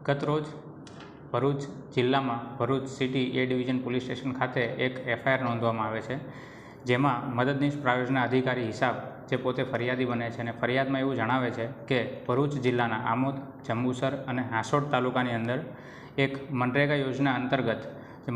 ગત રોજ ભરૂચ જિલ્લામાં ભરૂચ સિટી એ ડિવિઝન પોલીસ સ્ટેશન ખાતે એક એફઆઈઆર નોંધવામાં આવે છે, જેમાં મદદનીશ પ્રાયોજના અધિકારી હિસાબ જે પોતે ફરિયાદી બને છે અને ફરિયાદમાં એવું જણાવે છે કે ભરૂચ જિલ્લાના આમોદ, જંબુસર અને હાંસોડ તાલુકાની અંદર એક મનરેગા યોજના અંતર્ગત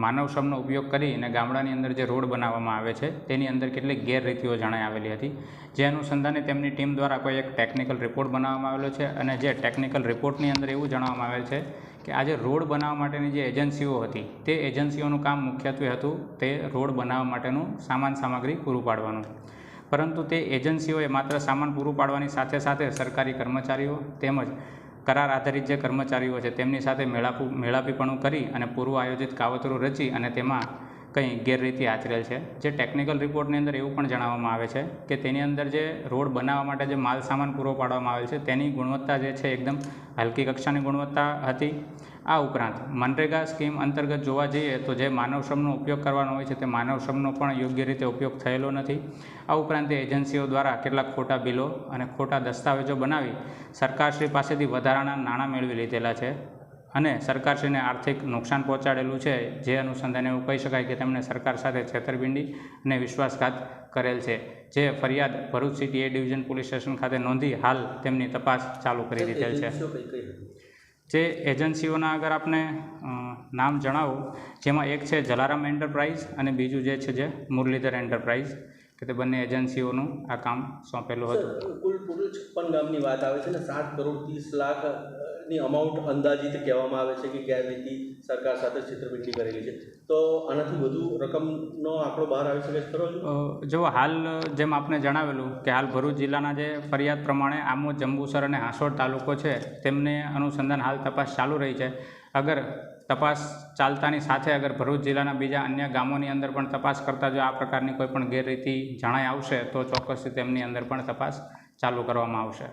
માનવ શ્રમનો ઉપયોગ કરી અને ગામડાની અંદર જે રોડ બનાવવામાં આવે છે તેની અંદર કેટલીક ગેરરીતિઓ જણાઈ આવેલી હતી, જે અનુસંધાને તેમની ટીમ દ્વારા કોઈ એક ટેકનિકલ રિપોર્ટ બનાવવામાં આવેલો છે અને જે ટેકનિકલ રિપોર્ટની અંદર એવું જણાવવામાં આવેલ છે કે આ જે રોડ બનાવવા માટેની જે એજન્સીઓ હતી તે એજન્સીઓનું કામ મુખ્યત્વે હતું તે રોડ બનાવવા માટેનું સામાન સામગ્રી પૂરું પાડવાનું, પરંતુ તે એજન્સીઓએ માત્ર સામાન પૂરું પાડવાની સાથે સાથે સરકારી કર્મચારીઓ તેમજ કરાર આધારિત જે કર્મચારીઓ છે તેમની સાથે મેળાપીપણું કરી અને પૂર્વ આયોજિત કાવતરું રચી અને તેમાં કંઈ ગેરરીતિ આચરેલ છે। જે ટેકનિકલ રિપોર્ટની અંદર એવું પણ જણાવવામાં આવે છે કે તેની અંદર જે રોડ બનાવવા માટે જે માલ સામાન પૂરો પાડવામાં આવેલ છે તેની ગુણવત્તા જે છે એકદમ હલકી કક્ષાની ગુણવત્તા હતી। આ ઉપરાંત મનરેગા સ્કીમ અંતર્ગત જોવા જઈએ તો જે માનવ શ્રમનો ઉપયોગ કરવાનો હોય છે તે માનવ શ્રમનો પણ યોગ્ય રીતે ઉપયોગ થયેલો નથી। આ ઉપરાંત તે એજન્સીઓ દ્વારા કેટલાક ખોટા બિલો અને ખોટા દસ્તાવેજો બનાવી સરકારશ્રી પાસેથી વધારાના નાણાં મેળવી લીધેલા છે અને સરકારશ્રીને આર્થિક નુકસાન પહોંચાડેલું છે, જે અનુસંધાને એવું કહી શકાય કે તેમણે સરકાર સાથે છેતરપિંડી અને વિશ્વાસઘાત કરેલ છે। જે ફરિયાદ ભરૂચ સિટી એ ડિવિઝન પોલીસ સ્ટેશન ખાતે નોંધી હાલ તેમની તપાસ ચાલુ કરી દીધેલ છે। જે એજન્સીઓના અગર આપને નામ જણાવું, જેમાં એક છે જલારામ એન્ટરપ્રાઇઝ અને બીજું જે છે જે મુરલીધર એન્ટરપ્રાઇઝ, કે તે બંને એજન્સીઓનું આ કામ સોંપેલું હતું। કુલ 56 ગામની વાત આવે છે ને 7 કરોડ 30 લાખની અમાઉન્ટ અંદાજિત કહેવામાં આવે છે કે ગેરરીતિ સરકાર સાથે છેતરપિંડી કરેલી છે, તો આનાથી વધુ રકમનો આંકડો બહાર આવી શકે ખરો? જો હાલ જેમ આપને જણાવેલું કે હાલ ભરૂચ જિલ્લાના જે ફરિયાદ પ્રમાણે આમોદ, જંબુસર અને હાંસોડ તાલુકો છે તેમને અનુસંધાન હાલ તપાસ ચાલુ રહી છે। અગર તપાસ ચાલતાની સાથે અગર ભરૂચ જિલ્લાના બીજા અન્ય ગામોની અંદર પણ તપાસ કરતાં જો આ પ્રકારની કોઈ પણ ગેરરીતિ જણાઈ આવશે તો ચોક્કસથી તેમની અંદર પણ તપાસ ચાલુ કરવામાં આવશે।